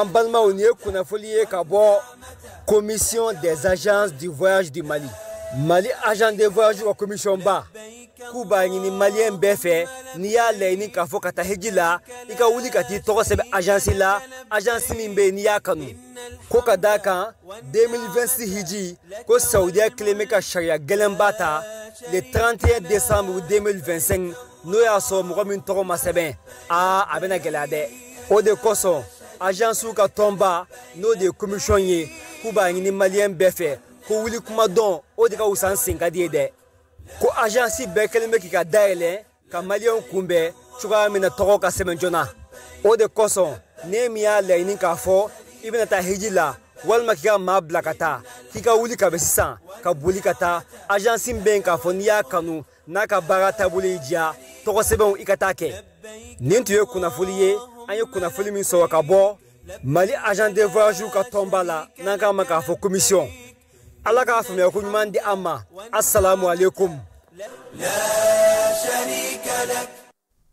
Ambalma Onie Kunafolié Kabo, Commission des agences du voyage du Mali. Mali agent de voyage au commission ba. Kuba ni malien befe ni ya leini ka fo kata hejila ika wuli kati to sebe agence la agence mimbe ni ya kanu ko kadaka 2026 hiji ko Saudi kleme ka sharia gelembata le 31 décembre 2025 no ya so mo min to ma sebe abena gelade o de koso agence ka tomba no de commission ye Kuba ni malien befe ko wuli kuma don o de ka usan singadi de ko agence bekelme ki ka daile ka malion kumbe chuga mina toko ka semenjona o de koson nemia leini ka fo ibina ta hijila walma ki ka mabla kata ki ka wuli ka besisan ka buli kata agence ben ka fo niya kanu na ka barata buli dia toko sebon ikatake nintu ye kuna fuliye ayo kuna fuli min so ka bo Mali agent de voyage ka tombala na ka maka fo commission Allah ka fami ko nyumandi amma assalamu alaikum la sharika lak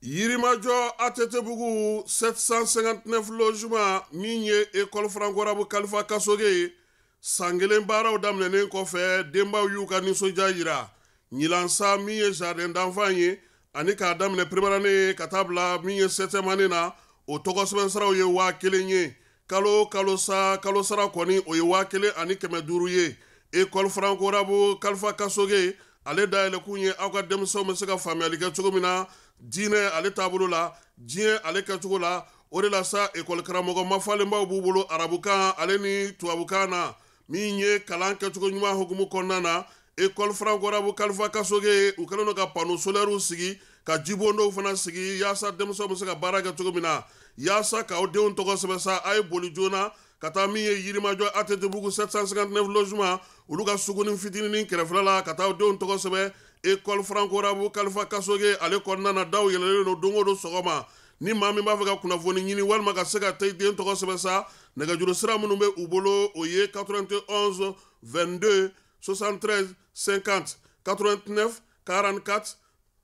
Yirimajo Atetebugu 759 logements minye école franco-arabe Khalifa Kassoge sangelen baraw damnenen ko fe demba yuka ni soja yira nyilansa minye jardin d'enfants ye ani ka damne première année katabla minye 7e année na o togo seben saraw ye wa kelenye kalo sara koni o ye wa kelen ani keme duru ye école franco-arabe Khalifa Kassoge ale daele kunye awka demso me se ka famiyali ke cogo mina dine ale taabolo la diɲɛ ale kɛcogo la o de la sa école karamɔgɔ mafalenbaw b'u bolo arabukan ale ni tubabukan na min ye kalan kɛcogo ɲuman hukumu kɔnɔna na école franco-arabe Khalifa Kassoge u kɛlen do ka panneau solaire sigi ka jibondow fana sigi yaasa denmisɛnw bɛ se ka baara kɛ cogo min na yaasa k'aw denw tɔgɔ sɛbɛn sa a ye boli joona ka taa min ye Yirimajɔ Atetebugu 759 logements olu ka suguni fitinin kɛrɛfɛla la ka taa aw denw tɔgɔ sɛbɛn école franco-arabe Khalifa Kassoge ale kɔnɔna na daw yɛlɛlen do don o don sɔgɔma ni maa min b'a fɛ ka kunnafoni ɲini walima ka se ka taa i den tɔgɔ sɛbɛn sa nɛgɛjuru sira minnu bɛ u bolo o ye 91 22 73 50 89 44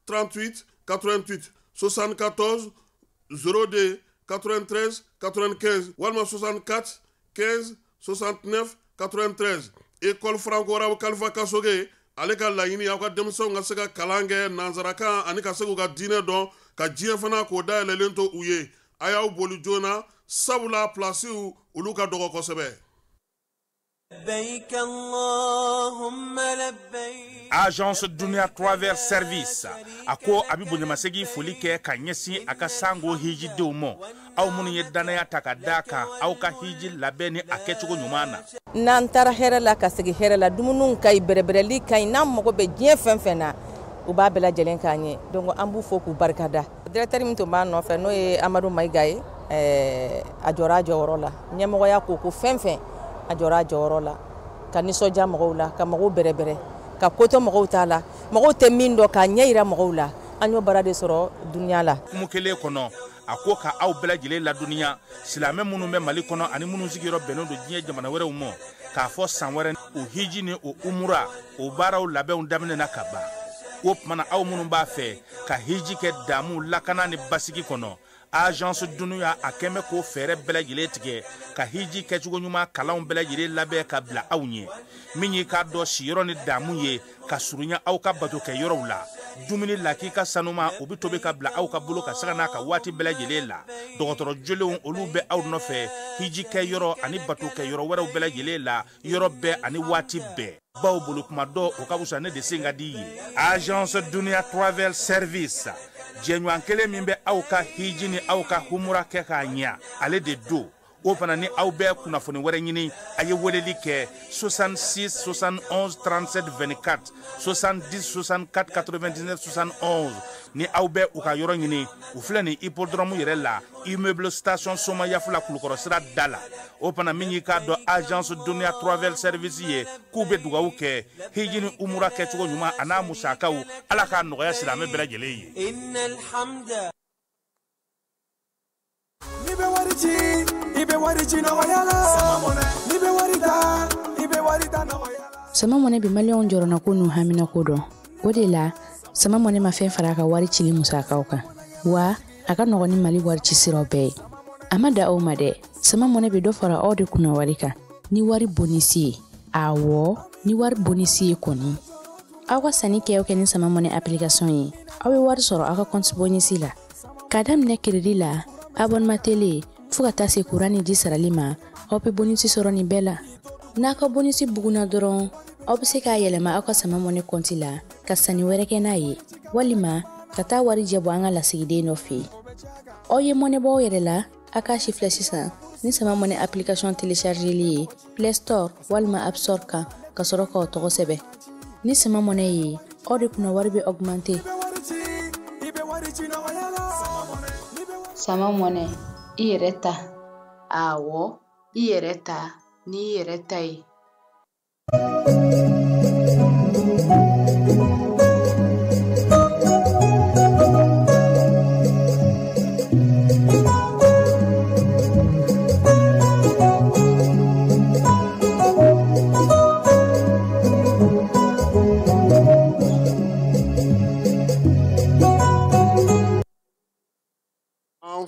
38 88 74 02 93 95 walima 64 15 69 93 école franco-arabe Khalifa Kassoge ale ka laɲini aw ka denmisɛnw ka se ka kalan kɛ nanzarakan ani ka se k'u ka diinɛ dɔn ka diɲɛ fana k'o dayɛlɛlen to u ye a y'aw boli joona sabula plasiw olu ka dɔgɔ kosɛbɛ. Agence Dunia Travel Service ako abi bonyamasegi foli kɛ ka ɲɛsin a ka sango hiji denw ma aw minnu ye danaya ta ka da kan aw ka hiji labɛn ni a kɛcogo ɲuman na n'an taara hɛrɛ la ka segi hɛrɛ la dumuniw ka ɲi bɛrɛbɛrɛli ka ɲi n'an mago bɛ diɲɛ fɛn fɛn na u b'a bɛɛ lajɛlen k'a ɲɛ donc an b'u fo k'u barikada directeur min tun b'a nɔfɛ n'o ye Amadu Mayiga ye a jɔra a jɔyɔrɔ la ɲɛmɔgɔya ko fɛn fɛn a jɔra a jɔyɔrɔ la ka nisɔndiya mɔgɔw la ka mɔgɔw bɛrɛbɛrɛ ka koto mɔgɔw t'a la mɔgɔw tɛ min dɔn k'a ɲɛ yira mɔgɔw la an y'o baara de sɔrɔ duniya la kumu kelen kɔnɔ a ko ka aw bɛɛ lajɛlen laduniya silamɛ minnu bɛ Mali kɔnɔ ani minnu sigiyɔrɔ bɛnnen do diɲɛ jamana wɛrɛw ma k'a fɔ san wɛrɛ o hiji ni o umura o baaraw labɛnw daminɛna ka ban o tumana aw minnu b'a fɛ ka hiji kɛ damu lakana ni basigi kɔnɔ Agence Dunia a kɛmɛ ko fɛɛrɛ bɛɛ lajɛlen tigɛ ka hiji kɛcogo ɲuman kalanw bɛɛ lajɛlen labɛn ka bila aw ɲɛ min ye k'a dɔn siyɔrɔ ni damu ye ka surunya aw ka bato kɛ yɔrɔw la dumuni lak'i ka sanuma o bi tobi ka bila aw ka bolo ka se ka n'a ka waati bɛɛ lajɛlen la dɔgɔtɔrɔ jolenw olu bɛ aw nɔfɛ hiji kɛ yɔrɔ ani bato kɛ yɔrɔ wɛrɛw bɛɛ lajɛlen la yɔrɔ bɛɛ ani waati bɛɛ baw bolo kuma dɔ o ka wusa ne de sen ka di ye Agence Dunia Travel Service jɛɲɔgɔn kelen min bɛ aw ka hiji ni aw ka humura kɛ k'a ɲɛ ale de do o fana ni aw bɛɛ kunnafoni wɛrɛ ɲini a ye weleli kɛ 66 71 37 24 70 64 99 71 ni aw bɛɛ u ka yɔrɔ ɲini u filɛ ni hippodrome yɛrɛ la immeuble station Soma Yafula Kulukɔrɔ sira da la o fana min y'i k'a dɔn Agence Dunia Travel Service ye k'u bɛ dugawu kɛ hiji ni umura kɛcogo ɲuman a n'a musakaw Ala k'a nɔgɔya silamɛ bɛɛ lajɛlen ye. Sama mɔnɛ bi maliyɛnw jɔrɔna ko n'u hamina ko dɔn o de la sama mɔnɛ ma fɛn fara a ka wari cili musakaw kan wa a ka nɔgɔn ni Mali wari ci siraw bɛɛ ye a ma da aw ma dɛ sama mɔnɛ bɛ dɔ fara aw de kunna wari kan ni wari bonisi ye awɔ ni wari bonisi ye kɔni aw ka sanni kɛ ni sama mɔnɛ application ye aw bɛ wari sɔrɔ aw ka compte bonisi la ka daminɛ crédit la abonnement télé fo ka taa se courant ni ji sarali ma aw bɛ bonisi sɔrɔ nin bɛɛ la n'a ka bonisi buguna dɔrɔn aw bɛ se k'a yɛlɛma aw ka sama mɔnɛ compte la ka sanni wɛrɛ kɛ n'a ye walima ka taa wari jɛbɔ an ka lasigiden dɔ fɛ yen aw ye mɔnɛ bɔ aw yɛrɛ la a k'a sifilɛ sisan ni sama mɔnɛ application téléchargeli ye Play Store walima App Store kan ka sɔrɔ k'aw tɔgɔ sɛbɛn ni sama mɔnɛ ye aw de kunna wari bɛ augmenter sama mɔnɛ i yɛrɛ ta awɔ i yɛrɛ ta ni i yɛrɛ ta ye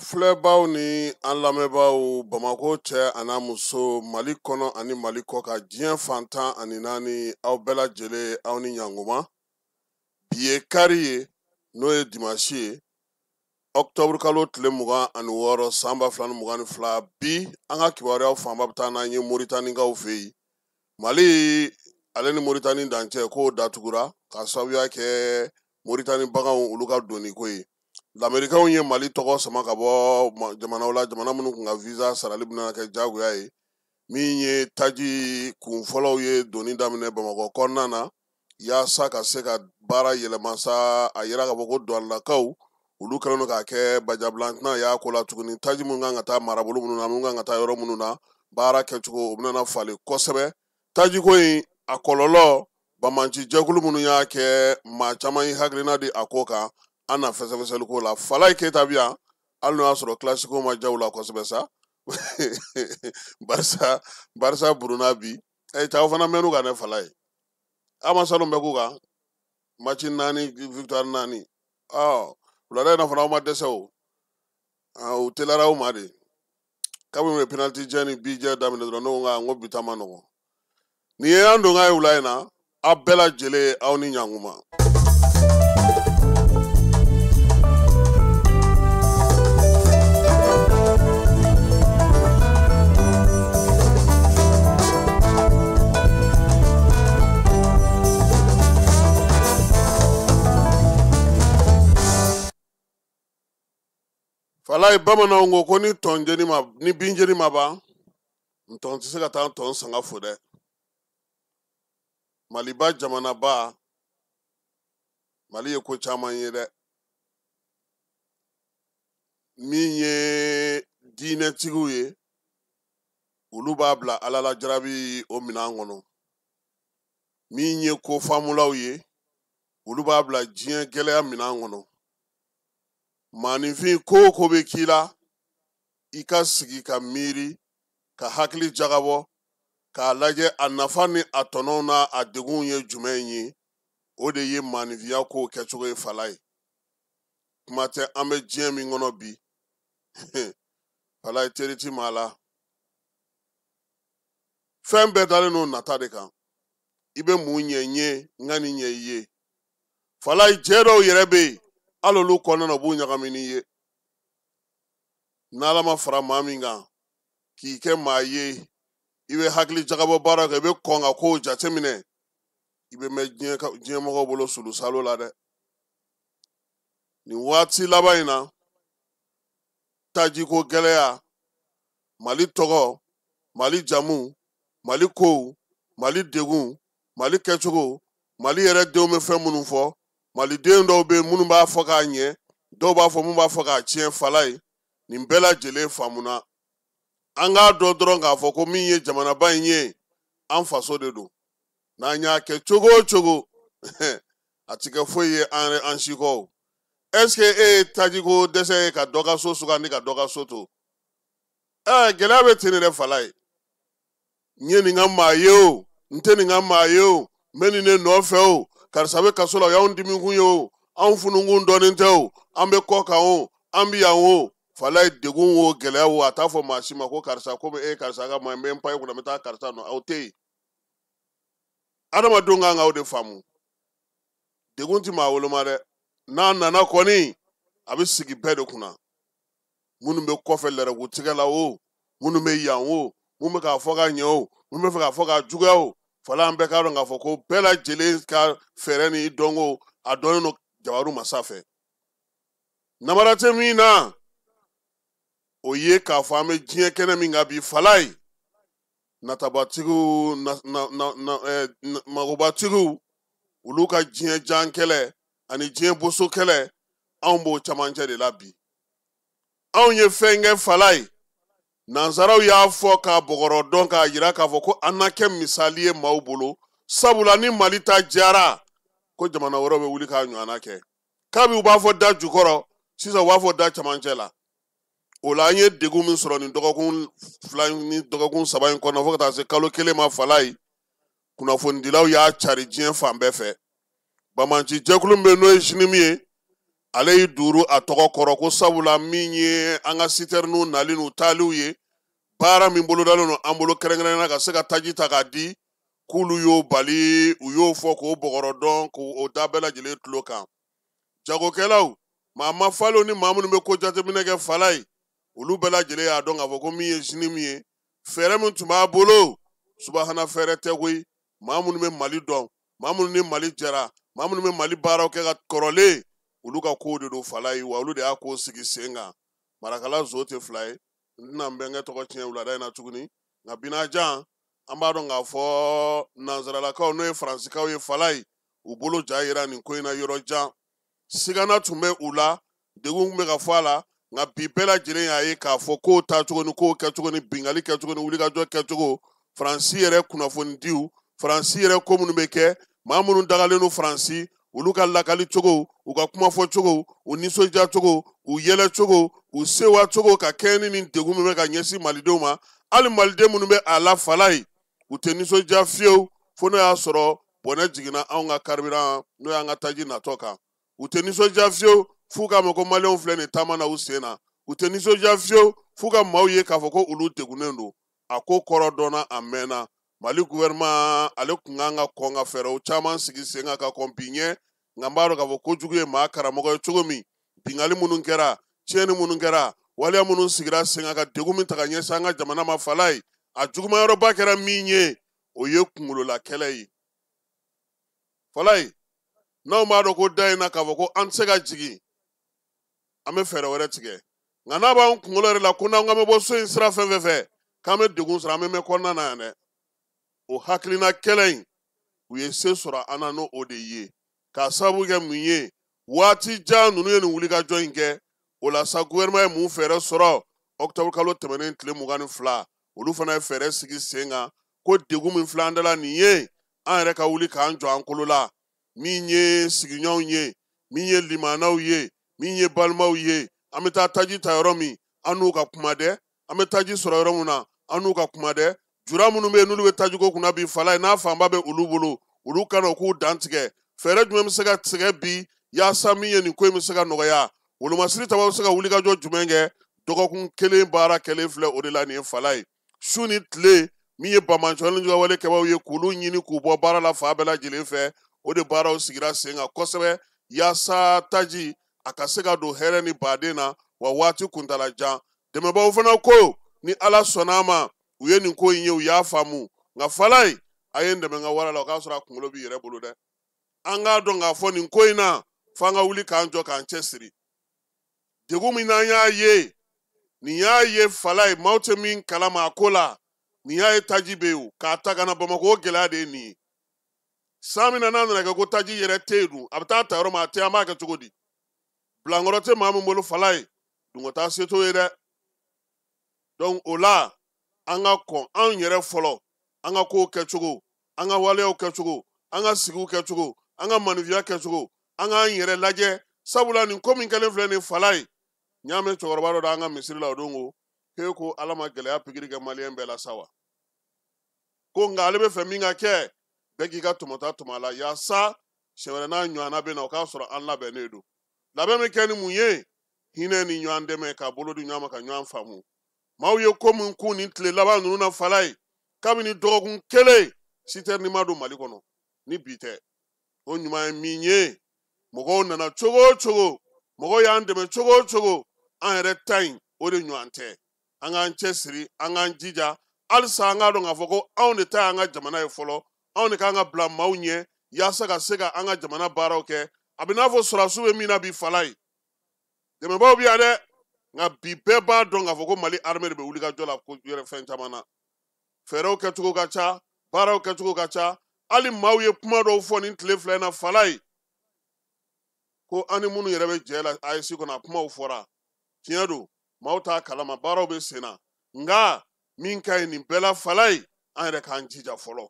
filɛbaw ni an lamɛnbaw Bamako cɛ ana muso Mali kɔnɔ ani Mali kɔ ka diɲɛ fantan ani naani aw bɛɛ lajɛlen aw ni ɲanguma bi ye kari ye n'o ye dimanche ye octobre kalo tile 26 san 2022 bi an ka kibaruyaw fanba bɛ taa n'an ye Moritanikaw fɛ yen Mali ale ni Moritani dancɛ k'o datugura ka sababuya kɛ Moritani baganw olu ka donni ko ye l'Américain ye Mali tɔgɔ sama ka bɔ jamanaw la jamana minnu kun ka visa sarali bɛna kɛ jagoya ye min ye taji kun fɔlɔw ye donni daminɛ Bamakɔ kɔnɔna na yaasa ka se ka baara yɛlɛma sa a yira ka fɔ ko douanelakaw olu kɛlen don k'a kɛ bajabilantina y'a ko la tuguni taji mun kan ka taa marabolo minnu na mun kan ka taa yɔrɔ minnu na baara kɛcogo o bɛna falen kosɛbɛ taji ko in a kɔlɔlɔ bamanci jɛkulu minnu y'a kɛ maa caman ye hakilina di a ko kan an na fɛsɛfɛsɛli ko la Falaye Keyita bi yan hali n'o y'a sɔrɔ kilasiko ma jaw la kosɛbɛ sa barisa buruna bi caw fana mɛnnu kan ne Falaye a ma salon bɛ k'u kan match 4 victoire 4 wulada in na fana aw ma dɛsɛ o u teliyara aw ma de kabini ye penalty jɛ ni bi jɛ daminɛ dɔrɔn ne ko n ko bi ta ma nɔgɔn nin ye an don ka ye wula in na aw bɛɛ lajɛlen aw ni ɲankuma Falaye bamananw ko ni tɔnjeni ma ni binjeni ma ban ntɔn tɛ se ka taa tɔn sanga fo dɛ Maliba jamanaba Mali ye ko caman ye dɛ min ye diinɛtigiw ye olu b'a bila Ala la jarabi o minɛn kɔnɔ min ye ko faamulaw ye olu b'a bila diɲɛ gɛlɛya minɛn kɔnɔ maninfin ko ko bɛ k'i la i ka sigi ka miiri ka hakili jagabɔ k'a lajɛ a nafa ni a tɔnɔw na a degun ye jumɛn ye o de ye maninfinya ko kɛcogo ye Falaye kuma tɛ an bɛ diɲɛ min kɔnɔ bi Falaye teri ti maa la fɛn bɛɛ dalen n'o nata de kan i bɛ mun ɲɛ n ye n ka nin ɲɛ i ye Falaye jɛ dɔw yɛrɛ bɛ yen hali olu kɔnɔna na u b'u ɲagami n'i ye n'Ala ma fara maa min kan k'i kɛ maa ye i bɛ hakili jagabɔ baara kɛ i bɛ kɔn ka kow jateminɛ i bɛ mɛn diɲɛmɔgɔw bolo sulu salo la dɛ nin waati laban in na tajiko gɛlɛya Mali tɔgɔ Mali jamu Mali kow Mali degun Mali kɛcogo Mali yɛrɛ denw bɛ fɛn minnu fɔ Maliden dɔw bɛ minnu b'a fɔ k'a ɲɛ dɔw b'a fɔ mun b'a fɔ k'a tiɲɛ Falaye nin bɛɛ lajɛlen faamuna an k'a dɔn dɔrɔn k'a fɔ ko min ye jamanaba in ye an faso de don n'an y'a kɛ cogo o cogo a ti kɛ foyi ye an si kɔ est ce que e ye tajiko dɛsɛ ye ka dɔ ka so sugandi ka dɔ ka so to gɛlɛya bɛ ten de dɛ Falaye n ye nin ka maa ye o n tɛ nin ka maa ye o n bɛ nin de nɔfɛ o karisa bɛ kaso la o y'anw dimikun ye o anw funukun dɔnnen tɛ o an bɛ kɔ kan o an bɛ yan o falai degun wo gɛlɛya wo a t'a fɔ maa si ma ko karisa komi e karisa ka ma n bɛ n pa ye kunna n bɛ taa karisa nɔ aw tɛ yen adamadenw kan k'aw de faamu degun ti maa woloma dɛ n'a nana kɔni a bɛ sigi bɛɛ de kunna minnu bɛ kɔfɛ lɛrɛgutigɛ la o minnu bɛ yan o mun bɛ k'a fɔ ka ɲɛ o mun bɛ fɛ k'a fɔ ka juguya o fala an bɛɛ k'a dɔn k'a fɔ ko bɛɛ lajɛlen ka fɛɛrɛ ni dɔnko a dɔnnen don jabaru masa fɛ namara tɛ min na o ye k'a fɔ an bɛ diɲɛ kɛnɛ min kan bi fala ye natabatigiw magobatigiw olu ka diɲɛ jan kɛlɛ ani diɲɛ boso kɛlɛ anw b'o camancɛ de la bi anw ye fɛn kɛ fala ye nansaraw y'a fɔ k'a bɔgɔrɔ dɔn k'a jira k'a fɔ ko an na kɛ misali ye maaw bolo sabula ni mali ta jara ko jamana wɛrɛw bɛ wuli k'a ɲɔgɔnna kɛ kabi u b'a fɔ da jukɔrɔ sisan u b'a fɔ da camancɛ la o la an ye degun min sɔrɔ nin dɔgɔkun fila ni dɔgɔkun saba in kɔnɔ fo ka taa se kalo kelen ma fala ye kunnafonidilaw y'a cari diɲɛ fan bɛɛ fɛ bamanci jɛkulu min bɛ n'o ye sini min ye ale y'i duuru a tɔgɔ kɔrɔ ko sabula min ye an ka sitɛriniw nali n'u taaliw ye baara min bolodalen don an bolo kɛrɛnkɛrɛnnenya ka se ka taji ta k'a di k'olu y'o bali u y'o fɔ k'o bɔgɔrɔ dɔn k'o da bɛɛ lajɛlen tulo kan jagokɛlaw maa ma falen ni maa minnu bɛ ko jateminɛ kɛ fala ye olu bɛɛ lajɛlen y'a dɔn k'a fɔ ko min ye sini min ye fɛɛrɛ min tun b'a bolo subahana fɛɛrɛ tɛ koyi maa minnu bɛ mali dɔn maa minnu ni mali jɛra maa minnu bɛ mali baaraw kɛ ka kɔrɔlen olu ka kow de don fala ye wa olu de y'a ko sigi sen kan marakala zo tɛ fila ye n tɛna n bɛnkɛ tɔgɔ tiɲɛ wulada in na tuguni nka binajan an b'a dɔn k'a fɔ nansaralakaw n'o ye faransikaw ye fala ye u bolo ja yira nin ko in na yɔrɔ jan sigana tun bɛ u la degun tun bɛ ka fɔ a la nka bi bɛɛ lajɛlen y'a ye k'a fɔ kow tacogo ni kow kɛcogo ni bingali kɛcogo ni wulikajɔ kɛcogo faransi yɛrɛ kunnafonidiw faransi yɛrɛ ko minnu bɛ kɛ maa minnu dagalen don faransi olu ka lakali cogo u ka kuma fɔ cogo u nisɔndiya cogo u yɛlɛ cogo u sewa cogo ka kɛɲɛ ni nin degun min bɛ ka ɲɛsin malidenw ma hali maliden minnu bɛ a la fala ye u tɛ nisɔndiya fiyewu fo n'o y'a sɔrɔ bɔnɛ jiginna anw ka karibiran n'o y'an ka taji natɔ kan u tɛ nisɔndiya fiyewu f'u k'a mɛn ko maliyɛnw filɛ nin taama na u sen na u tɛ nisɔndiya fiyewu f'u ka maaw ye k'a fɔ ko olu degunnen don a ko kɔrɔ dɔnna a mɛnna mali gouvernement ale kun kan ka kɔn ka fɛɛrɛw caman sigi sen kan ka kɔn bi ɲɛ nka n b'a dɔn k'a fɔ kojugu ye maa karamɔgɔ ye cogo min bingali minnu kɛra tiɲɛni minnu kɛra waleya minnu sigira sen kan ka degun min ta ka ɲɛsin an ka jamana ma fala ye a jugumayɔrɔba kɛra min ye o ye kunkololakɛlɛ ye fala ye n'anw b'a dɔn ko da in na k'a fɔ ko an tɛ se ka jigin an bɛ fɛɛrɛ wɛrɛ tigɛ nka n'a b'an kunkolo yɛrɛ la ko n'an k'an bɛ bɔ so in sira fɛn fɛn fɛ k'an bɛ degun sɔrɔ an bɛ mɛn kɔnɔna na yan dɛ o hakilina kɛlɛ in u ye se sɔrɔ an na n'o de ye k'a sababu kɛ mun ye waati jan ninnu ye nin wulikajɔ in kɛ o la sa gouvernement ye mun fɛɛrɛ sɔrɔ octobre kalo tɛmɛnen tile 22 olu fana ye fɛɛrɛ sigi sen kan ko degun min filɛ an da la nin ye an yɛrɛ ka wuli k'an jɔ an kolo la min ye sigiɲɔgɔnw ye min ye limanaw ye min ye balimaw ye an bɛ taa taji ta yɔrɔ min an n'u ka kuma dɛ an bɛ taji sɔrɔ yɔrɔ min na an n'u ka kuma dɛ jura minnu bɛ yen n'olu bɛ tajiko kunna bi fala ye n'a fanba bɛ olu bolo olu ka na u k'u dan tigɛ fɛɛrɛ jumɛn bɛ se ka tigɛ bi yaasa min ye nin ko in bɛ se ka nɔgɔya wolomasiri taba bɛ se ka wulikajɔ jumɛn kɛ dɔgɔkun kelen baara kɛlen filɛ o de la nin ye fala ye su ni tile min ye bamancɔlen juguya wale kɛbaw ye k'olu ɲini k'u bɔ baara la fa bɛɛ lajɛlen fɛ o de baaraw sigira sen kan kosɛbɛ yaasa taji a ka se ka don hɛrɛ ni baden na wa waati kuntalajan dɛmɛbaw fana ko ni ala sɔnna a ma u ye nin ko in ye u y'a faamu nka fala ye a ye n dɛmɛ n ka wara la o k'a sɔrɔ a kunkolo b'i yɛrɛ bolo dɛ an k'a dɔn k'a fɔ nin ko in na f'an ka wuli k'an jɔ k'an cɛsiri degun min n'an y'a ye nin y'a ye fala ye maaw tɛ min kalama a ko la nin y'a ye taji bɛ yen k'a ta ka na bamakɔ o gɛlɛya de ye nin ye san min na n'a nana kɛ ko taji yɛrɛ tɛ yen dun a bɛ taa ta yɔrɔ min a tɛ an b'a kɛ cogo di bilankɔrɔ tɛ maa min bolo fala ye dunko taa se t'o ye dɛ donc o la an ka kɔn anw yɛrɛ fɔlɔ an ka kow kɛcogo an ka waleyaw kɛcogo an ka sigiw kɛcogo an ka maanifinya kɛcogo an k'an yɛrɛ lajɛ sabula nin ko min kɛlen filɛ nin fala ye n y'a mɛn cɛkɔrɔba dɔ da an ka misiri la o don ko k'e ko ala ma gɛlɛya pikiri kɛ maliyɛn bɛɛ la sa wa ko nka ale bɛ fɛ min ka kɛ bɛɛ k'i ka tɔmɔta tɔmɔ a la yaasa siɲɛ wɛrɛ n'a ɲɔgɔnna bɛ na o k'a sɔrɔ an labɛnnen don labɛn bɛ kɛ ni mun ye hinɛ ni ɲɔgɔn dɛmɛ ka bolo di ɲɔgɔn ma ka ɲɔgɔn faamu maaw ye ko min k'u ni tile laban ninnu na fala ye kabini dɔgɔkun kelen citɛrɛni ma don Mali kɔnɔ ni bi tɛ o ɲuman ye min ye mɔgɔw nana cogo o cogo mɔgɔw y'an dɛmɛ cogo o cogo an yɛrɛ ta in o de ɲɔgɔn tɛ an k'an cɛsiri an k'an jija halisa an k'a dɔn k'a fɔ ko anw de ta y'an ka jamana ye fɔlɔ anw de k'an ka bila maaw ɲɛ yaasa ka se ka an ka jamana baaraw kɛ a bɛ n'a fɔ sɔrɔdasiw bɛ min na bi fala ye dɛmɛbaw bɛ yan dɛ nka bi bɛɛ b'a dɔn k'a fɔ ko Mali armée de bɛ wuli ka jɔ la ko yɛrɛ fɛn caman na fɛɛrɛw kɛcogo ka ca baaraw kɛcogo ka ca hali maaw ye kuma dɔw fɔ nin tile fila in na fala ye ko an ni minnu yɛrɛ bɛ jɛ la AES kɔnɔ a kumaw fɔra tiɲɛ don maaw t'a kalama baaraw bɛ sen na nka min ka ɲi nin bɛɛ la fala ye an yɛrɛ k'an jija fɔlɔ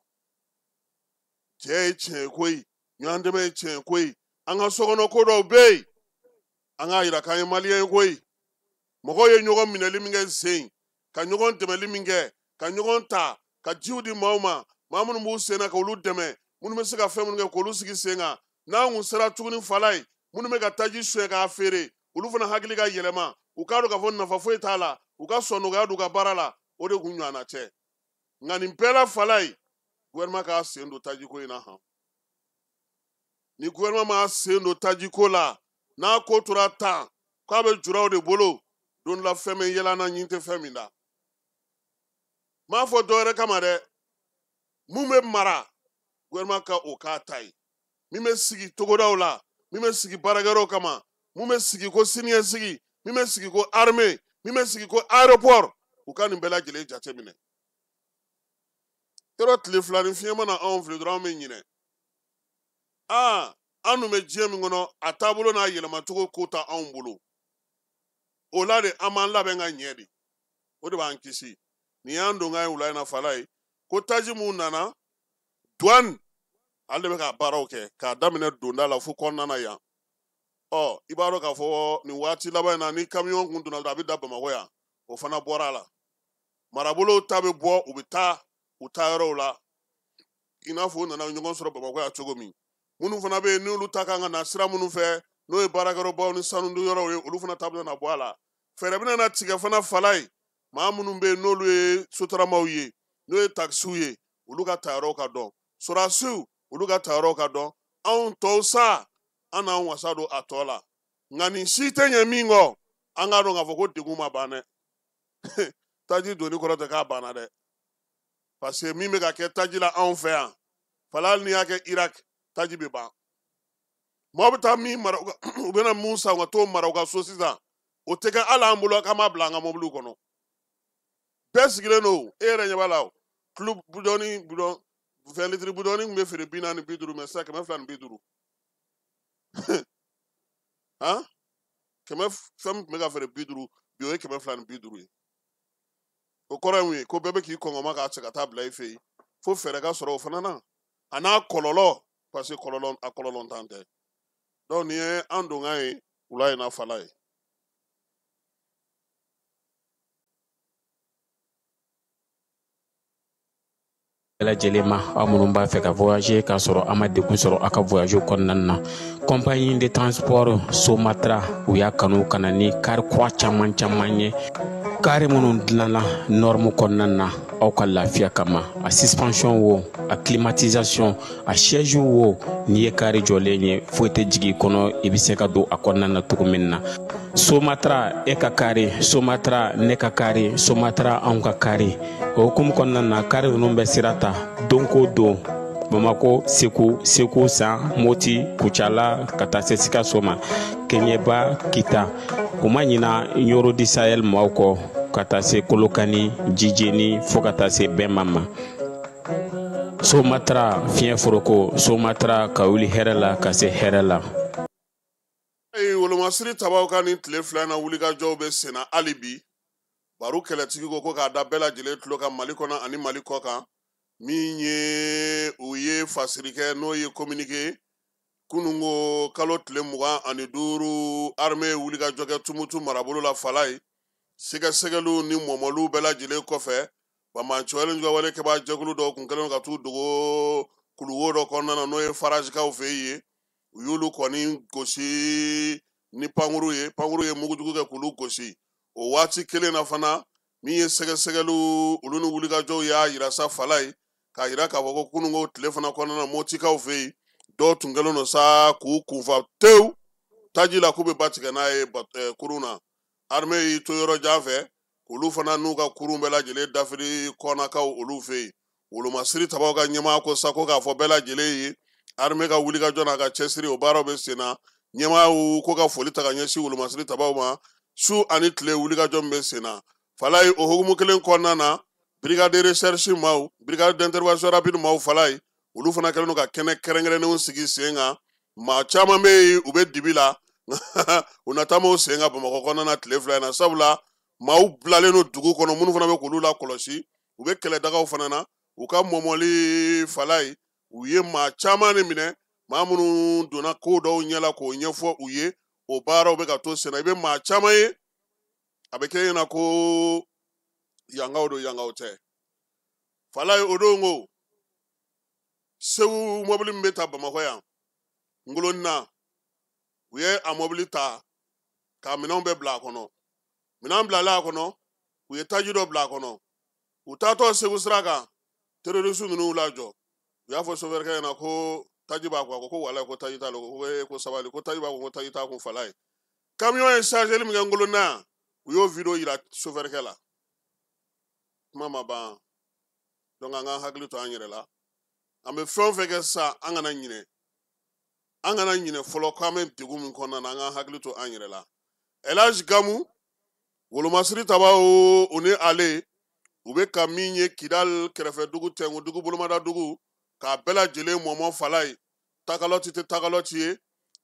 cɛ ye tiɲɛ ye koyi ɲɔgɔn dɛmɛ ye tiɲɛ ye koyi an ka sokɔnɔ ko dɔw bɛ yen an k'a yira k'an ye maliyɛn ye koyi mɔgɔw ye ɲɔgɔn minɛli min kɛ sen ka ɲɔgɔn dɛmɛli min kɛ ka ɲɔgɔn ta ka jiw di maaw ma maa minnu b'u sen na k'olu dɛmɛ minnu bɛ se ka fɛn minnu kɛ k'olu sigi sen kan n'an kun sera tuguni fala ye minnu bɛ ka taji suɲɛ k'a feere olu fana hakili ka yɛlɛma u k'a dɔn k'a fɔ nafa foyi t'a la u ka sɔn nɔgɔya d'u ka baara la o de kun ɲɔgɔnna cɛ nka nin bɛɛ la fala ye gouvernement k'a sen don tajiko in na han ni gouvernement m'a sen don tajiko la n'a ko tora tan k'a bɛ juraw de bolo don la fɛn min yɛlɛ na ɲin tɛ fɛn min na m'a fɔ dɔwɛrɛ kama dɛ mun bɛ mara gouvernement ka o k'a ta ye min bɛ sigi togodaw la min bɛ sigi baarakɛyɔrɔw kama mun bɛ sigi ko siniɲɛsigi min bɛ sigi ko armée min bɛ sigi ko aéroport u ka nin bɛɛ lajɛlen jate minɛ yɔrɔ tile fila ni fiɲɛ mana anw fili dɔrɔn an bɛ ɲinɛ an dun bɛ diɲɛ min kɔnɔ a taabolo n'a yɛlɛmacogo ko ta anw bolo o la de an b'an labɛn ka ɲɛ de o de b'an kisi nin y'an don ka ye wula in na fala ye ko taji mun nana douane ale de bɛ ka baaraw kɛ k'a daminɛ donda la fo kɔnɔna na yan i b'a dɔn k'a fɔ nin waati laban in na ni camion kun donna a bɛ da Bamakɔ yan o fana bɔra a la marabolow ta bɛ bɔ u bɛ taa u taa yɔrɔw la i n'a fɔ u nana ɲɔgɔn sɔrɔ Bamakɔ yan cogo min minnu fana bɛ yen n'olu ta kan ka na sira minnu fɛ n'o ye baarakɛyɔrɔbaw ni sanudonyɔrɔw ye olu fana ta bɛ na bɔ a la fɛɛrɛ bɛna na tigɛ fana fala ye maa minnu bɛ yen n'olu ye sotaramaw ye n'o ye takisiw ye olu ka tayɔrɔw ka dɔn sɔrɔdasiw olu ka tayɔrɔw ka dɔn anw tɔw sa an n'an wasa don a tɔ la nka nin si tɛ ɲɛ min kɔ an k'a dɔn k'a fɔ ko degun ma ban dɛ taji donni kɔrɔ tɛ k'a banna dɛ parce que min bɛ ka kɛ taji la anw fɛ yan fala hali n'i y'a kɛ Irak taji bɛ ban maaw bɛ taa min mara u bɛna mun san u ka t'o mara u ka so sisan o tɛ kɛ hali an bolo k'an b'a bila an ka mobiliw kɔnɔ bɛɛ sigilen don e yɛrɛ ɲɛ b'a la kilo budɔni budɔn fɛn litiri budɔni tun bɛ feere 40 ni 50 mɛ sisan 200 ni 50 kɛmɛ fɛn min tun bɛ ka feere 50 bi o ye 200 ni 50 ye o kɔrɔ ye mun ye ko bɛɛ bɛ k'i kɔngɔma k'a cɛ ka taa bila i fɛ yen fo fɛɛrɛ ka sɔrɔ o fana na a n'a kɔlɔlɔ parce que a kɔlɔlɔ ntan tɛ donc nin ye an don kan ye wula in na fala ye bɛɛ lajɛlen ma aw minnu b'a fɛ ka voyager k'a sɔrɔ a ma degun sɔrɔ a ka voyage kɔnɔna na compagnie de transport Somatra u y'a kanu ka na ni kari kura caman caman ye kari minnu dilanna norme kɔnɔna na aw ka lafiya kama a suspension wo a climatisation a siège wo n'i ye kari jɔlen ye foyi tɛ jigin i kɔnɔ i bɛ se ka don a kɔnɔna na cogo min na Somatra e ka kari Somatra ne ka kari Somatra anw ka kari o hukumu kɔnɔna na kari ninnu bɛ sira ta don ko don Bamako Segu San Moti Kucala ka taa se Sikaso ma Keɲeba Kita o ma ɲina Yoro di Sahel maaw kɔ ka taa se Kolokani Jijeni fo ka taa se Bɛnma ma Somatra fiɲɛ foroko Somatra ka wuli hɛrɛ la ka se hɛrɛ la wolomasiri tabaw ka nin tile fila na wulikajɔw bɛ sen na hali bi baro kɛlɛtigi ko k'a da bɛɛ lajɛlen tulo kan Mali kɔnɔ ani Mali kɔ kan min ye u ye fasirikɛ n'o ye communiqué kunun ko kalo tile 25 armée wulikajɔ kɛ Tumutu marabolo la fala ye sɛgɛsɛgɛliw ni mɔmɔliw bɛɛ lajɛlen kɔfɛ bamacɔyɛlen ka wale kɛbaa jɛkulu dɔw kun kɛlen ka t'u dogo kuluwo dɔ kɔnɔna na n'o ye farajikaw fɛ ye u y'olu kɔni gosi ni pankuru ye mugujugu kɛ k'olu gosi o waati kelen na fana min ye sɛgɛsɛgɛliw olu ni wulikajɔw y'a yira sa Fala ye k'a yira k'a fɔ ko kununko tile fana kɔnɔna na Motikaw fɛ yen dɔw tun kɛlen don sa k'u kunfa tewu taji la k'u bɛ ba tigɛ n'a ye kurun na armée y'i to yɔrɔ jan fɛ olu fana n'u ka kurun bɛɛ lajɛlen dafiri kɔnakaw olu fɛ yen wolomasiri tabaw ka ɲɛmaa ko sa ko k'a fɔ bɛɛ lajɛlen ye armée ka wulikajɔ n'a ka cɛsiri o baaraw bɛ sen na ɲɛmaaw ko ka foli ta ka ɲɛsin wolomasiri tabaw ma su ani tile wulikajɔ min bɛ sen na Fala ye o hukumu kelen kɔnɔna na brigade de recherche maaw brigade d'intervention rapide maaw Fala ye olu fana kɛlen don ka kɛnɛ kɛrɛnkɛrɛnnenw sigi sen kan maa caman bɛ yen u bɛ dibi la u na taama o sen kan Bamakɔ kɔnɔna na tile fila in na sabula maaw bilalen don dugu kɔnɔ minnu fana bɛ k'olu la kɔlɔsi u bɛ kɛlɛdagaw fana na u ka mɔmɔli Fala ye u ye maa caman de minɛ maa minnu donna ko dɔw ɲɛla k'o ɲɛfɔ u ye o baaraw bɛ ka to sen na i bɛ maa caman ye a bɛ kɛ ɲɛna ko yangaw don yangaw tɛ Fala ye o don ko Segu mɔbili min bɛ ta Bamakɔ yan Ngoloni na u ye a mɔbili ta ka minɛnw bɛɛ bila a kɔnɔ minɛn bilalen a kɔnɔ u ye taji dɔ bila a kɔnɔ u taatɔ Segu sira kan terroriste ninnu lajɔ u y'a fɔ chauffeur ɲɛna ko taji b'a kun ko walayi ko taji t'a la ko sabali ko taji b'a kun ko taji t'a kun Fala ye camion ye chargeli min kɛ Ngoloni na yan u y'o video yira chauffeur la kuma ma ban donc an ka hakili to an yɛrɛ la an bɛ fɛn o fɛn kɛ sisan an kana ɲinɛ fɔlɔ k'an bɛ degun min kɔnɔna na an ka hakili to an yɛrɛ la Elhaji Gamu wolomasiri tabaw o ni ale u bɛ ka min ye Kidal kɛrɛfɛ dugu Tɛnkudugu Bolomada dugu k'a bɛɛ lajɛlen mɔmɔ Fala ye Tagalɔti tɛ Tagalɔti ye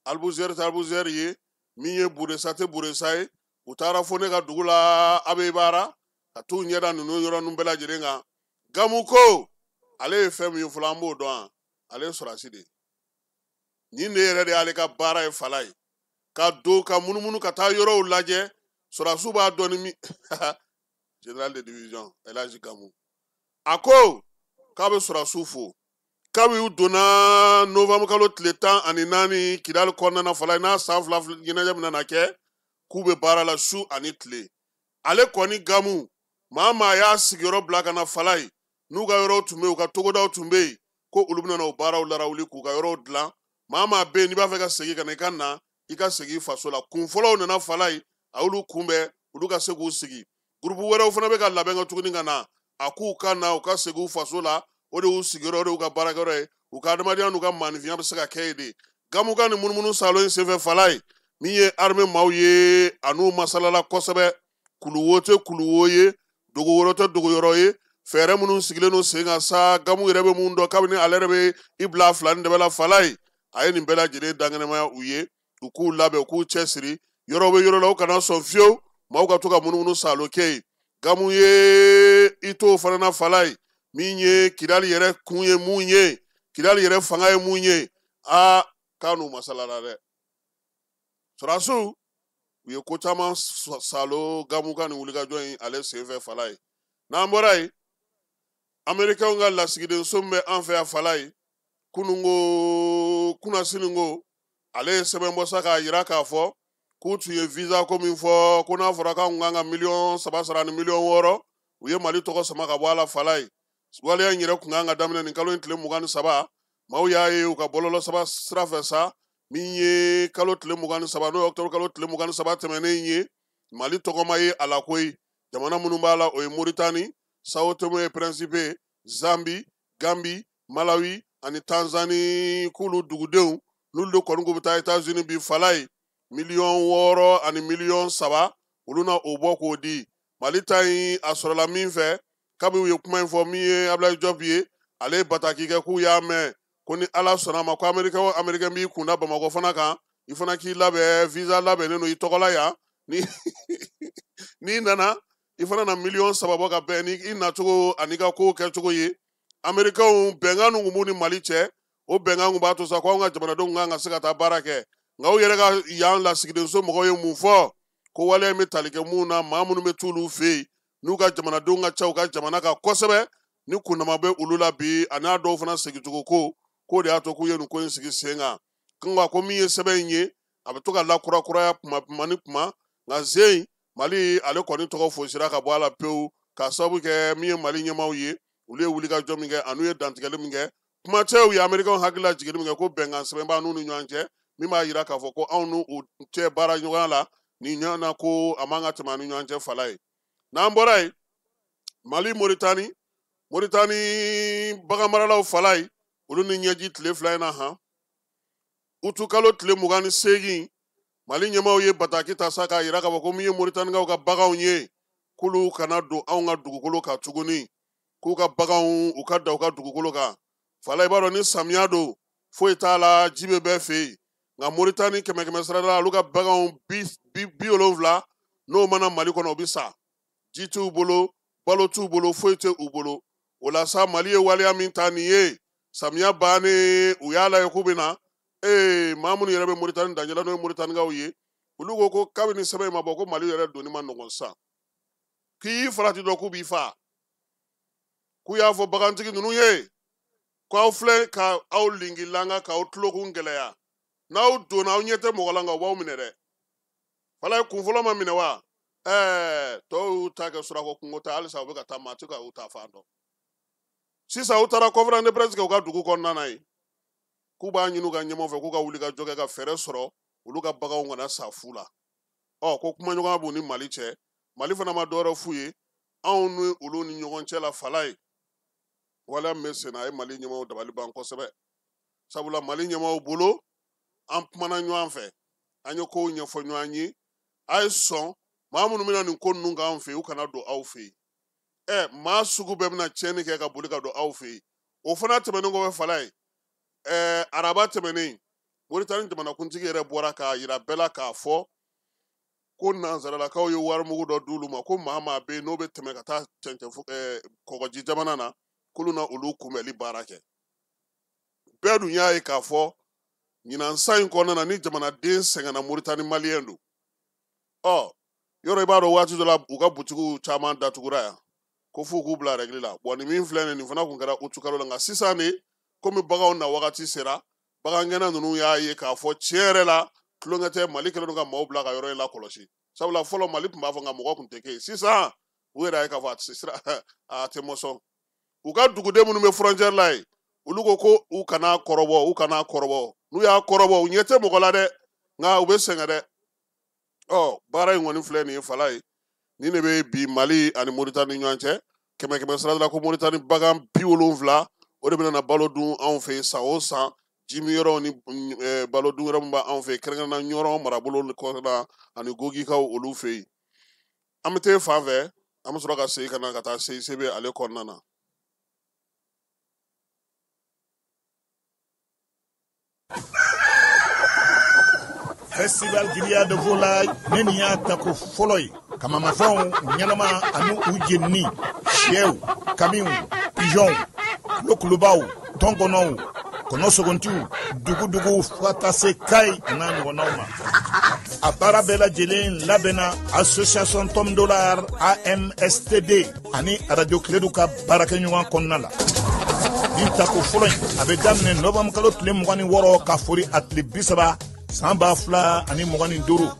Albuzɛri tɛ Albuzɛri ye min ye Buresa tɛ Buresa ye u taara fo ne ka dugu la Abebara ka t'u ɲɛda ninnu yɔrɔnin bɛɛ lajɛlen kan Gamu ko ale ye fɛn min ye fɔlɔ an b'o dɔn ale ye sɔrɔdasi de ye nin de yɛrɛ de y'ale ka baara ye Fala ye ka don ka munumunu ka taa yɔrɔw lajɛ sɔrɔdasiw b'a dɔn ni min général de division Elhaji Gamu a ko k'a bɛ sɔrɔdasiw fo kabi u donna novembre kalo tile 14 Kidal kɔnɔna na Fala ye n'a san fila ɲɛnajɛ min na kɛ k'u bɛ baara la su ani tile ale kɔni Gamu maa maa y'a sigiyɔrɔ bila ka na Fala ye n'u ka yɔrɔw tun bɛ yen u ka togodaw tun bɛ yen ko olu bɛna o baaraw larawuli k'u ka yɔrɔw dilan maa maa bɛ yen n'i b'a fɛ ka segin ka na i ka segin i faso la kun fɔlɔw nana Fala ye a y'olu kunbɛn olu ka se k'u sigi groupe wɛrɛw fana bɛ ka labɛn kɛ tuguni ka na a k'u ka na u ka segin u faso la o de y'u sigiyɔrɔ o de y'u ka baarakɛyɔrɔ ye u ka adamadenya n'u ka maanifinya bɛ se ka kɛ yen de Gamu ka nin munumunu salon in senfɛ Fala ye min ye armée maaw ye a n'u masalala kosɛbɛ kuluwo tɛ kuluwo ye dogo wɛrɛ tɛ dogo yɔrɔ ye fɛɛrɛ minnu sigilen don sen kan sa Gamu yɛrɛ bɛ mun dɔn kabini ale yɛrɛ bɛ i bila fila ni dɛbɛ la Fala ye a ye nin bɛɛ lajɛlen dankɛnɛmaya u ye u k'u labɛn u k'u cɛsiri yɔrɔ bɛ yɔrɔ la u kana sɔn fiyewu maaw ka to ka munumunu salon kɛ yen Gamu ye i to o fana na Fala ye min ye Kidali yɛrɛ kun ye mun ye Kidali yɛrɛ fanga ye mun ye k'a n'u masalala dɛ sɔrɔdasiw u ye ko caman salo Gamu ka nin wulikajɔ in ale senfɛ Fala ye n'an bɔra yen Américains ka lasigidenso min bɛ an fɛ yan Fala ye kunasini ko ale ye sɛbɛn bɔ sa k'a yira k'a fɔ k'u tun ye visa ko min fɔ ko n'a fɔra k'anw kan ka $3 sara ni $6 u ye Mali tɔgɔ sama ka bɔ a la Fala ye waleya in yɛrɛ tun kan ka daminɛ nin kalo in tile 23 maaw y'a ye u ka bɔlɔlɔ sira fɛ sa min ye kalo tile 23 n'o ye octobre kalo tile 23 tɛmɛnen ye Mali tɔgɔma ye a la koyi jamana minnu b'a la o ye Mauritanie Sao Tome et Principe Zambie Gambie Malawi ani Tanzanie k'olu dugudenw n'olu de kɔni ko bɛ taa États-Unis bi Fala ye $6 ani $3 olu na o bɔ k'o di Mali ta in a sɔrɔla min fɛ kabi u ye kuma in fɔ min ye Ablaye Diop ye ale ye bataki kɛ k'u y'a mɛn ko ni Ala sɔnna ma ko Américain b'i kunda Bamakɔ fana kan i fana k'i labɛn visa labɛnnen don i tɔgɔ la yan n'i nana i fana na $3 bɔ ka bɛn ni i nacogo ani ka kow kɛcogo ye Américains bɛnkan min b'u ni Mali cɛ o bɛnkan b'a to sa ko anw ka jamanadenw kan ka se ka taa baara kɛ nka u yɛrɛ ka yan lasigidenso mɔgɔw ye mun fɔ ko waleya in bɛ tali kɛ mun na maa minnu bɛ t'olu fɛ yen n'u ka jamanadenw ka ca u ka jamana kan kosɛbɛ ni kundama bɛ olu la bi a n'a dɔw fana segicogo ko k'o de y'a to k'u ye nin ko in sigi sen kan ko min ye sɛbɛn in ye a bɛ to ka lakurakuraya kuma ni kuma nka Zeyi Mali ale kɔni tɔgɔ fosira ka bɔ a la pewu ka sababu kɛ min ye Mali ɲɛmaaw ye olu ye wulikajɔ min kɛ an'u ye dantigɛli min kɛ kuma cɛw ye Américains hakili la jiginni min kɛ ko bɛnkan sɛbɛn b'a n'u ni ɲɔgɔn cɛ min b'a yira k'a fɔ ko anw n'u cɛ baara ɲɔgɔnya la nin ɲɔgɔn na ko a man ka tɛmɛ ani ɲɔgɔn cɛ fala ye n'an bɔra yen Mali Mauritanie baganmaralaw fala ye olu ni ɲɛji tile 2 in na han utu kalo tile 28 Mali ɲɛmaaw ye bataki ta sa k'a yira k'a fɔ ko min ye Mauritanienkaw ka baganw ye k'olu kana don anw ka dugukolo kan tuguni k'u ka baganw u ka da u ka dugukolo kan fala i b'a dɔn ni samiya don foyi t'a la ji bɛ bɛɛ fɛ yen nka Mauritanie 100 sira la olu ka baganw 70 n'o mana Mali kɔnɔ u bɛ sa ji t'u bolo balo t'u bolo foyi tɛ u bolo o la sa Mali ye waleya min ta nin ye samiya bannen u y'a lajɛ k'u bɛ na maa minnu yɛrɛ bɛ Mauritanie daɲɛla n'o ye Mauritanienkaw ye olu ko ko kabini sɛbɛn in ma bɔ ko Mali yɛrɛ donni ma nɔgɔn sa k'i farati dɔ k'u b'i fa k'u y'a fɔ bagantigi ninnu ye k'aw filɛ ka aw lingilanga k'aw tulokun gɛlɛya n'aw donna aw ɲɛ tɛ mɔgɔ la nka u b'aw minɛ dɛ fala ye kunfɔlɔ ma minɛ wa tɔw y'u ta kɛ surako kungo ta halisa u bɛ ka taa maa tɛ ka u ta fan dɔn sisan u taara conférence de presse kɛ u ka dugu kɔnɔna na yen k'u b'a ɲini u ka ɲɛmɔgɔ fɛ k'u ka wuli ka jɔ kɛ ka fɛɛrɛ sɔrɔ olu ka baganw kana sa fu la ko kumaɲɔgɔnya b'u ni Mali cɛ Mali fana ma dɔwɛrɛ f'u ye anw ni olu ni ɲɔgɔn cɛ la fala ye wala min bɛ sen na a ye Mali ɲɛmaaw dabali ban kosɛbɛ sabula Mali ɲɛmaaw bolo an kumana ɲɔgɔn fɛ an ye kow ɲɛfɔ ɲɔgɔn ye a ye sɔn maa minnu bɛna nin ko ninnu k'an fɛ yen u kana don aw fɛ yen maa sugu bɛɛ bɛna tiɲɛni kɛ ka boli ka don aw fɛ yen o fana tɛmɛnen kɔfɛ fala ye araba tɛmɛnen Mauritanie jamanakuntigi yɛrɛ bɔra k'a yira bɛɛ la k'a fɔ ko nanzaralakaw ye warimugu dɔ d'olu ma ko maa bɛ yen n'o bɛ tɛmɛ ka taa kɔgɔji jamana na k'olu na olu kunbɛli baara kɛ bɛɛ dun y'a ye k'a fɔ ɲinan san in kɔnɔna na ni jamanaden sɛgɛnna Mauritanie maliyɛn don yɔrɔ i b'a dɔn waati dɔ la u ka butigiw caman datugura yan ko f'u k'u bila règle la ni min filɛ nin fana kun kɛra utu kalo la nka sisan de komi baganw na wagati sera bagangɛnna ninnu y'a ye k'a fɔ tiɲɛ yɛrɛ la tulonkɛ tɛ Mali kɛlen don ka maaw bila ka yɔrɔ in lakɔlɔsi sabula fɔlɔ Mali tun b'a fɔ nka mɔgɔ tun tɛ kɛ yen sisan u yɛrɛ y'a ye k'a fɔ a tɛ mɔsɔn u ka duguden minnu bɛ frontière la yen olu ko u kana kɔrɔbɔ n'u y'a kɔrɔbɔ u ɲɛ tɛ mɔgɔ la dɛ nka u bɛ sɛgɛn dɛ baara in kɔni filɛ nin ye fala ye nin de bɛ bi Mali ani Mauritanie ni ɲɔgɔn cɛ 100 sira la ko Mauritanie bagan 70 o de bɛna balo dun anw fɛ yen san o san jimi yɔrɔ ni balo dun yɔrɔ min b'anw fɛ yen kɛrɛnkɛrɛnnenya ɲɔrɔ marabolo kɔnɔna ani gogikaw olu fɛ yen an bɛ taa fan fɛ an bɛ sɔrɔ ka segin ka na ka taa CICB ale kɔnɔna na. Festival Grillade de Volaille ne nin y'a ta ko fɔlɔ ye kamamafɛnw ɲɛnama ani u jenini sɛw kamiw pigeonw kulokulubaw tɔnkɔnɔw kɔnɔsogontiw dugudugu fo ka taa se Kayi n'a ɲɔgɔnnaw ma a baara bɛɛ lajɛlen labɛnna association Tom Dollar AMSTD ani radio Kiledu ka baarakɛɲɔgɔn kɔnɔna la nin tako fɔlɔ in a bɛ daminɛ novembre kalo tile 26 ka fori a tile 30 san 2025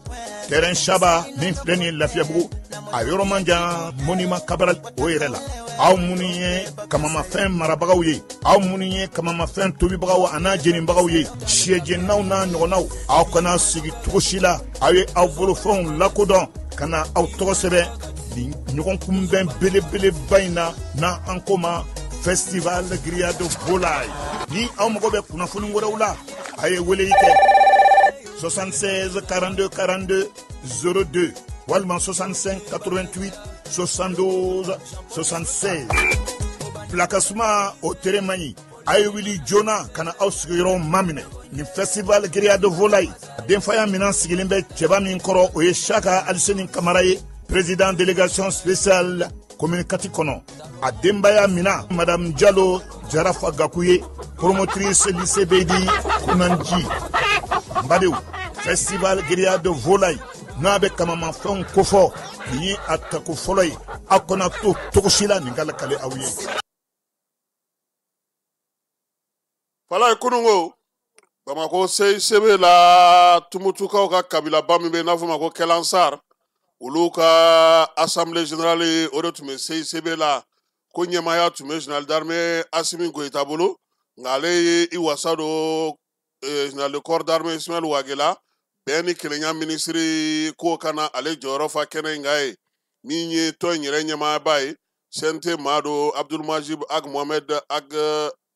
terrain Shaba min filɛ nin ye Lafiyabugu a yɔrɔ man jan monument Cabral o yɛrɛ la aw minnu ye kamamafɛn marabagaw ye aw minnu ye kamamafɛn tobibagaw an'a jeninbagaw ye siyɛjennaw n'a ɲɔgɔnnaw aw kana sigi cogo si la aw ye aw bolofɛnw lakodɔn ka na aw tɔgɔ sɛbɛn nin ɲɔgɔn kunbɛn belebeleba in na n'an ko ma Festival Grillade de Volaille ni aw mago bɛ kunnafoni wɛrɛw la a ye weleli kɛ 76 42 42 02 walima 65 88 72 76 Plakasuma o teremaɲi a ye wili joona ka na aw sigiyɔrɔ maminɛ ni Festival Grillade de Volaille denfaya minan sigilen bɛ cɛba min kɔrɔ o ye Saka Aliseni Kamara ye président délégation spéciale commune Kati kɔnɔ a denbaya mina Madame Diallo Jarafa Gakuye promotrice lycée Beydi Kunanji Mbadew Festival Grillade de Volaille n'a bɛ kamamafɛnw kofɔ nin ye a tako fɔlɔ ye aw kana to cogo si la nin ka lakale aw ye. Fala ye kunungo Bamako sebe la tumutukaw ka kabila ba min bɛ n'a fɔ ma ko Kɛlansar olu ka assemblée générale o de tun bɛ sebe la ko ɲɛmaaya tun bɛ général d'armée Asimi Goyita bolo nka ale ye i wasa don général de corps d'armée Ismaël Wagela bɛɛ ni kelenya minisiri ko kana ale jɔyɔrɔ fa kɛnɛ in kan ye min ye tɔn in yɛrɛ ɲɛmaayaba ye CNT Mado Abdulmajib Ag Mohamed Ag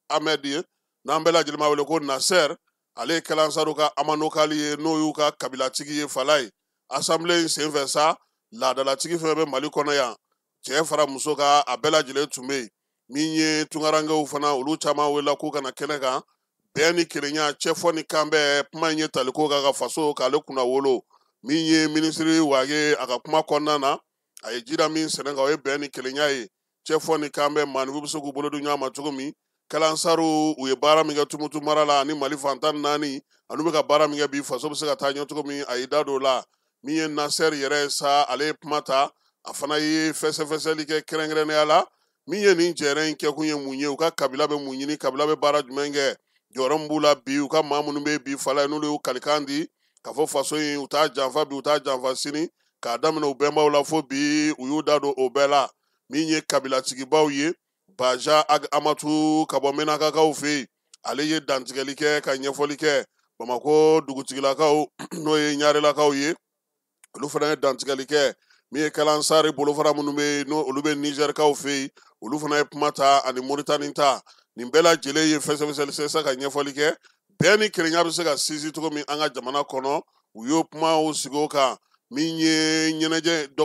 Ahmed ye n'an bɛɛ lajɛlen b'a wele ko Nasser ale ye Kɛlansaru ka amanokali ye n'o y'u ka kabilatigi ye fala ye assemblée in senfɛ sa laadalatigi fɛn bɛ Mali kɔnɔ yan cɛ fara muso ka a bɛɛ lajɛlen tun bɛ yen min ye tungarankew fana olu caman welela k'u kana kɛnɛ kan bɛɛ ni kelenya cɛ fɔ ni kan bɛɛ kuma in ye taliko kan ka faso k'ale kunna wolo min ye minisiri Wage a ka kuma kɔnɔna na a ye jira min sɛnɛ kan o ye bɛɛ ni kelenya ye cɛ fɔ ni kan bɛɛ maanifu bɛ se k'u bolo di ɲɔgɔn ma cogo min Kɛlansaru u ye baara min kɛ Tumutu mara la ani Mali fantan naani anu bɛ ka baara min kɛ bi faso bɛ se ka taa ɲɛ cogo min a y'i da don o la min ye Nasser yɛrɛ ye sa ale ye kuma ta a fana ye fɛsɛfɛsɛli kɛ kɛrɛnkɛrɛnnenya la min ye nin jɛrɛ in kɛkun ye mun ye u ka kabila bɛ mun ɲini kabila bɛ baara jumɛn kɛ jɔyɔrɔ min b'u la bi u ka maa minnu bɛ bi fala ye n'olu y'u kalikan di ka fɔ faso in u t'a janfa bi u t'a janfa sini k'a daminɛ u bɛnbaw la fo bi u y'u da don o bɛɛ la min ye kabilatigibaw ye Baja Ag Amatu ka bɔ Menakakaw fɛ yen ale ye dantigɛli kɛ ka ɲɛfɔli kɛ Bamako dugutigilakaw n'o ye Ɲarelakaw ye olu fana ye dantigɛli kɛ min ye Kɛlansari bolofara minnu bɛ yen n'olu bɛ Nizɛrikaw fɛ yen olu fana ye kuma ta ani Moritani ta nin bɛɛ lajɛlen ye fɛsɛfɛsɛli sisan ka ɲɛfɔli kɛ bɛɛ ni kelenya bɛ se ka sinsin cogo min an ka jamana kɔnɔ u y'o kumaw sigi o kan min ye ɲɛnajɛ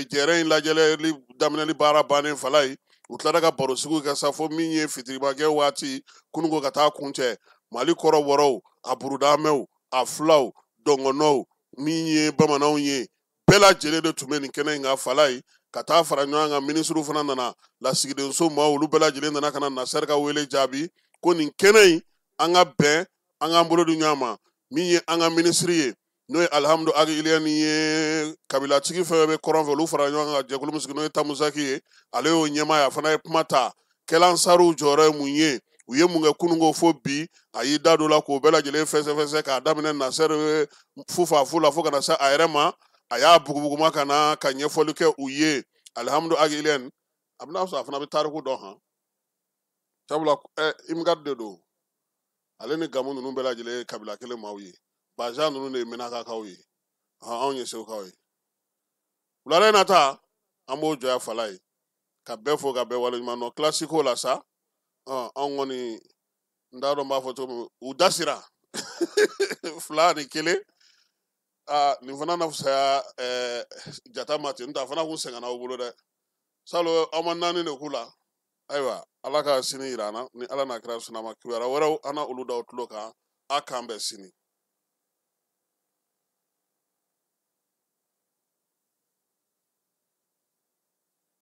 jɛrɛ in lajɛli daminɛli baara bannen fala ye u tilara ka baro sigiw kɛ sa fo min ye fitiribakɛ waati kununko ka taa kuncɛ Mali kɔrɔ wɔrɔw a burudamɛw a filaw dɔngɔnɔw min ye bamananw ye bɛɛ lajɛlen de tun bɛ nin kɛnɛ in kan fala ye ka taa fara ɲɔgɔn kan minisiriw fana nana lasigidenso maaw olu bɛɛ lajɛlen nana ka na Nasser ka wele jaabi ko nin kɛnɛ in an ka bɛn an k'an bolo di ɲɔgɔn ma min ye an ka minisiri ye n'o ye Alhamdu Ag Iliyani ye kabilatigi fɛn bɛ kɔrɔn fɛ olu fara ɲɔgɔn kan ka jɛkulu min sigi n'o ye Tamuzaki ye ale y'o ɲɛmaaya a fana ye kuma ta Kɛlansaru jɔyɔrɔ ye mun ye u ye mun kɛ kununko fo bi a y'i da don la k'o bɛɛ lajɛlen fɛsɛfɛsɛ k'a daminɛ Nasser fufafu la fo ka na se a yɛrɛ ma a y'a bugubuguma ka na ka ɲɛfɔli kɛ u ye Alhamdu Ag Iliyani a bɛna sɔrɔ a fana bɛ tariku dɔn han sabula Imgad de don ale ni Gamu ninnu bɛɛ lajɛlen ye kabila kelen maaw ye Baja ninnu de ye Menakakaw ye anw ye Segukaw ye wulada in nata an b'o jɔya fala ye ka bɛɛ fo ka bɛɛ waleɲuman dɔn kilasiko la sa anw kɔni n t'a dɔn n b'a fɔ cogo min u da sera fila ni kelen nin fana na fisaya jata ma ten n'o tɛ a fana kun sɛgɛnna aw bolo dɛ salon aw ma naani de k'u la ayiwa ala ka sini yira an na ni ala n'a kira sɔnna ma kibaruya wɛrɛw an na olu da o tulo kan a k'an bɛn sini